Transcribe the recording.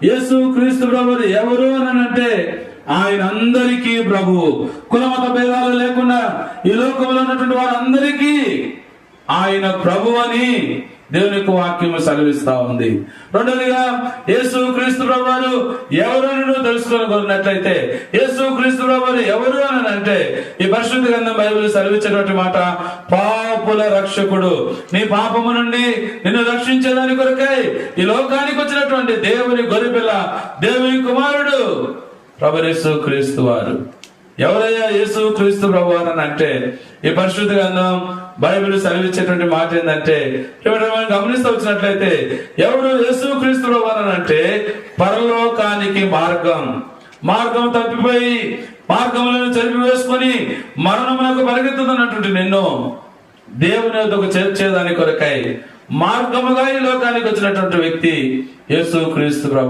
యేసు క్రీస్తు ప్రభువు ఎవరు అని అంటే ఆయన అందరికీ ప్రభువు. కులమత భేదాలు లేకుండా ఈ లోకంలో ఉన్నటువంటి వారందరికీ ఆయన ప్రభు అని దేవుని యొక్క వాక్యం సెలవిస్తా ఉంది. రెండోదిగా యేసు క్రీస్తు ప్రభువారు ఎవరు అని నువ్వు తెలుసుకోనుకున్నట్లయితే, యేసు క్రీస్తు ప్రభువారు ఎవరు అని అంటే ఈ పరిశుద్ధ గ్రంథం బైబిల్ సెలవిచ్చినటువంటి మాట, పాపుల రక్షకుడు, నీ పాపము నుండి నిన్ను రక్షించేదాని కొరకై ఈ లోకానికి వచ్చినటువంటి దేవుని గొర్రెపిల్ల, దేవుని కుమారుడు ప్రభు యేసు క్రీస్తు వారు. ఎవరయ్యా యేసు క్రీస్తు ప్రభు అని అంటే ఈ పరిశుద్ధ గ్రంథం బైబిల్ సెలవిచ్చేటువంటి మాట ఏంటంటే, గమనిస్తూ వచ్చినట్లయితే ఎవరు యేసు క్రీస్తు ప్రభు అని అంటే పరలోకానికి మార్గం తప్పిపోయి మార్గములను చెరిపి వేసుకొని మరణమునకు పరిగెత్తుతున్నటువంటి నిన్ను దేవుని వద్దకు చేర్చేదాని కొరకై మార్గముగా ఈ లోకానికి వచ్చినటువంటి వ్యక్తి యేసు క్రీస్తు ప్రభు.